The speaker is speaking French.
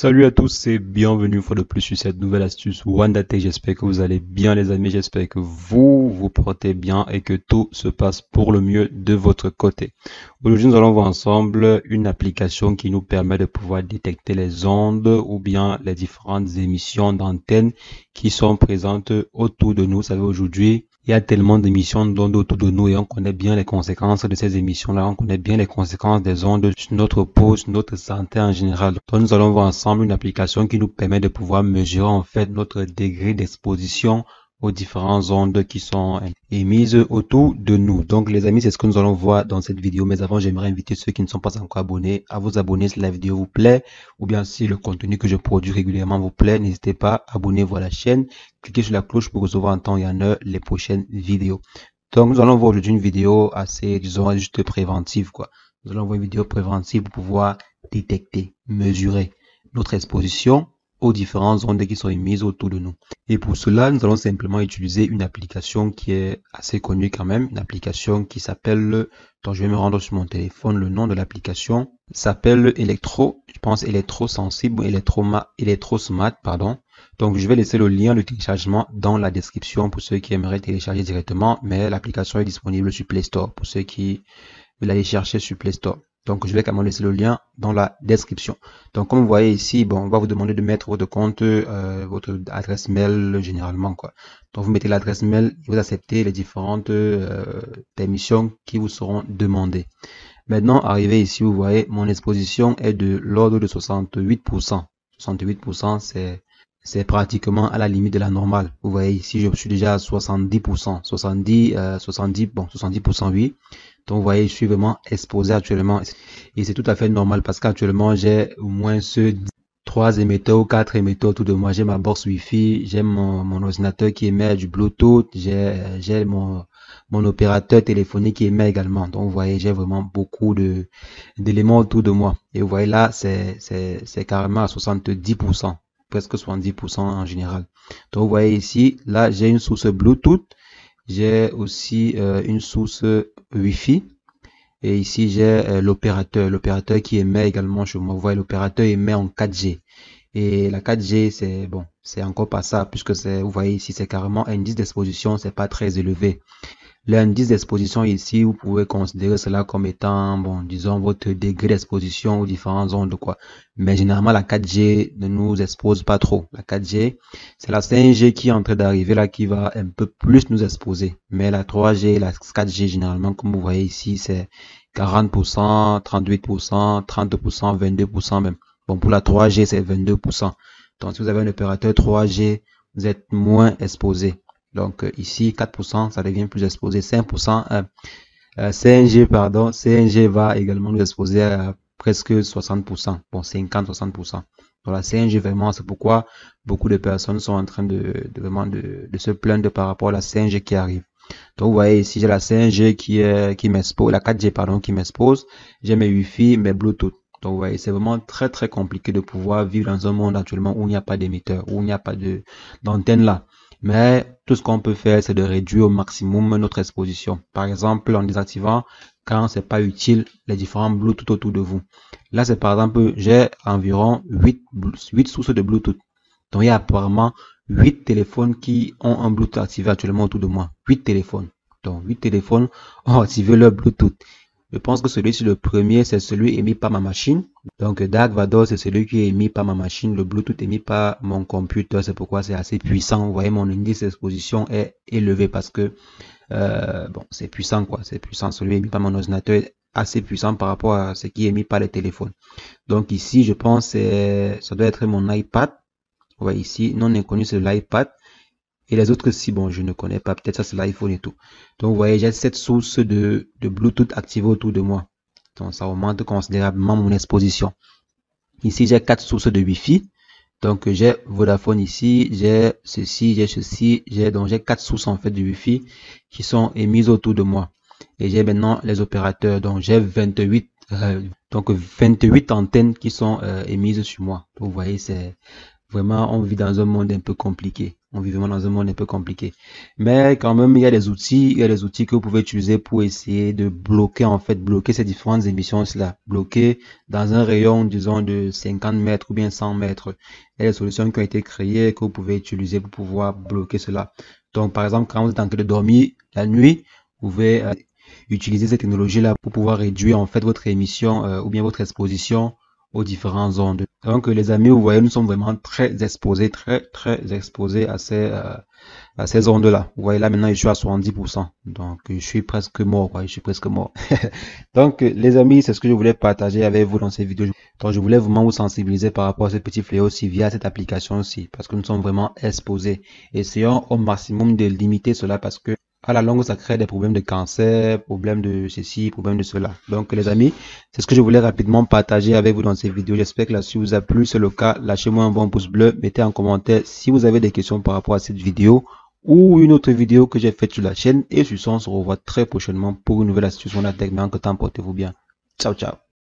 Salut à tous et bienvenue une fois de plus sur cette nouvelle astuce WandaTech. J'espère que vous allez bien les amis, j'espère que vous portez bien et que tout se passe pour le mieux de votre côté. Aujourd'hui nous allons voir ensemble une application qui nous permet de pouvoir détecter les ondes ou bien les différentes émissions d'antennes qui sont présentes autour de nous. Vous savez aujourd'hui il y a tellement d'émissions d'ondes autour de nous et on connaît bien les conséquences de ces émissions-là. On connaît bien les conséquences des ondes sur notre peau, sur notre santé en général. Donc nous allons voir ensemble une application qui nous permet de pouvoir mesurer en fait notre degré d'exposition aux différentes ondes qui sont émises autour de nous. Donc les amis, c'est ce que nous allons voir dans cette vidéo. Mais avant, j'aimerais inviter ceux qui ne sont pas encore abonnés à vous abonner si la vidéo vous plaît ou bien si le contenu que je produis régulièrement vous plaît. N'hésitez pas, abonnez-vous à la chaîne, cliquez sur la cloche pour recevoir en temps et en heure les prochaines vidéos. Donc nous allons voir aujourd'hui une vidéo assez, disons, juste préventive quoi. Nous allons voir une vidéo préventive pour pouvoir détecter, mesurer notre exposition aux différentes ondes qui sont émises autour de nous. Et pour cela, nous allons simplement utiliser une application qui est assez connue quand même, une application qui s'appelle, donc je vais me rendre sur mon téléphone, le nom de l'application s'appelle Electrosensible ou Electrosmart, pardon. Donc je vais laisser le lien de téléchargement dans la description pour ceux qui aimeraient télécharger directement, mais l'application est disponible sur Play Store pour ceux qui veulent aller chercher sur Play Store. Donc, je vais quand même laisser le lien dans la description. Donc, comme vous voyez ici, bon, on va vous demander de mettre votre compte, votre adresse mail généralement, quoi. Donc, vous mettez l'adresse mail, vous acceptez les différentes permissions qui vous seront demandées. Maintenant, arrivé ici, vous voyez, mon exposition est de l'ordre de 68%. 68%, c'est pratiquement à la limite de la normale. Vous voyez ici, je suis déjà à 70%. 70%, oui. Donc, vous voyez, je suis vraiment exposé actuellement. Et c'est tout à fait normal parce qu'actuellement, j'ai au moins 3 émetteurs ou 4 émetteurs autour de moi. J'ai ma box Wi-Fi, j'ai mon ordinateur qui émet du Bluetooth, j'ai mon opérateur téléphonique qui émet également. Donc, vous voyez, j'ai vraiment beaucoup d'éléments autour de moi. Et vous voyez là, c'est carrément à 70%, presque 70% en général. Donc, vous voyez ici, là, j'ai une source Bluetooth. J'ai aussi une source Wi-Fi et ici j'ai l'opérateur qui émet également chez moi. Vous voyez, l'opérateur émet en 4G et la 4G c'est bon, c'est encore pas ça puisque c'est, vous voyez ici c'est carrément un indice d'exposition, c'est pas très élevé. L'indice d'exposition ici, vous pouvez considérer cela comme étant, bon, disons, votre degré d'exposition aux différentes ondes, quoi. Mais généralement, la 4G ne nous expose pas trop. La 4G, c'est la 5G qui est en train d'arriver là, qui va un peu plus nous exposer. Mais la 3G, la 4G, généralement, comme vous voyez ici, c'est 40%, 38%, 30%, 22% même. Bon, pour la 3G, c'est 22%. Donc, si vous avez un opérateur 3G, vous êtes moins exposé. Donc ici 4%, ça devient plus exposé. 5%, 5G pardon, 5G va également nous exposer à presque 60%, bon 50-60%. Donc la 5G vraiment, c'est pourquoi beaucoup de personnes sont en train de se plaindre par rapport à la 5G qui arrive. Donc vous voyez ici j'ai la 5G qui m'expose, la 4G pardon qui m'expose, j'ai mes Wi-Fi, mes Bluetooth. Donc vous voyez, c'est vraiment très très compliqué de pouvoir vivre dans un monde actuellement où il n'y a pas d'émetteur, où il n'y a pas d'antenne là. Mais tout ce qu'on peut faire, c'est de réduire au maximum notre exposition. Par exemple, en désactivant quand c'est pas utile les différents Bluetooth autour de vous. Là, c'est par exemple, j'ai environ 8 sources de Bluetooth. Donc, il y a apparemment 8 téléphones qui ont un Bluetooth activé actuellement autour de moi. 8 téléphones. Donc, 8 téléphones ont activé leur Bluetooth. Je pense que celui-ci, le premier, c'est celui émis par ma machine. Donc, Dark Vador, c'est celui qui est émis par ma machine. Le Bluetooth émis par mon computer. C'est pourquoi c'est assez puissant. Vous voyez, mon indice d'exposition est élevé parce que, bon, c'est puissant, quoi. C'est puissant. Celui émis par mon ordinateur est assez puissant par rapport à ce qui est émis par les téléphones. Donc, ici, je pense, ça doit être mon iPad. Vous voyez ici, non inconnu, c'est l'iPad. Et les autres, si bon, je ne connais pas, peut-être ça c'est l'iPhone et tout. Donc, vous voyez, j'ai cette source de Bluetooth activée autour de moi. Donc, ça augmente considérablement mon exposition. Ici, j'ai 4 sources de Wi-Fi. Donc, j'ai Vodafone ici, j'ai ceci, donc j'ai 4 sources en fait de Wi-Fi qui sont émises autour de moi. Et j'ai maintenant les opérateurs. Donc, j'ai 28 antennes qui sont émises sur moi. Donc, vous voyez, c'est vraiment, on vit dans un monde un peu compliqué. On vit vraiment dans un monde un peu compliqué. Mais quand même, il y a des outils que vous pouvez utiliser pour essayer de bloquer, en fait, bloquer ces différentes émissions-là. Bloquer dans un rayon, disons, de 50 mètres ou bien 100 mètres. Il y a des solutions qui ont été créées que vous pouvez utiliser pour pouvoir bloquer cela. Donc, par exemple, quand vous êtes en train de dormir la nuit, vous pouvez utiliser cette technologie-là pour pouvoir réduire, en fait, votre émission ou bien votre exposition aux différentes ondes. Donc, les amis, vous voyez, nous sommes vraiment très exposés, très exposés à ces ondes-là. Vous voyez, là, maintenant, je suis à 70%. Donc, je suis presque mort, quoi. Je suis presque mort. Donc, les amis, c'est ce que je voulais partager avec vous dans cette vidéo. Donc, je voulais vraiment vous sensibiliser par rapport à ce petit fléau aussi via cette application aussi, parce que nous sommes vraiment exposés. Essayons au maximum de limiter cela parce que à la longue, ça crée des problèmes de cancer, problèmes de ceci, problèmes de cela. Donc, les amis, c'est ce que je voulais rapidement partager avec vous dans cette vidéo. J'espère que là-dessus vous a plu. C'est le cas, lâchez-moi un bon pouce bleu. Mettez en commentaire si vous avez des questions par rapport à cette vidéo ou une autre vidéo que j'ai faite sur la chaîne. Et sur ce, on se revoit très prochainement pour une nouvelle astuce en tech. Mais en temps, portez-vous bien. Ciao, ciao.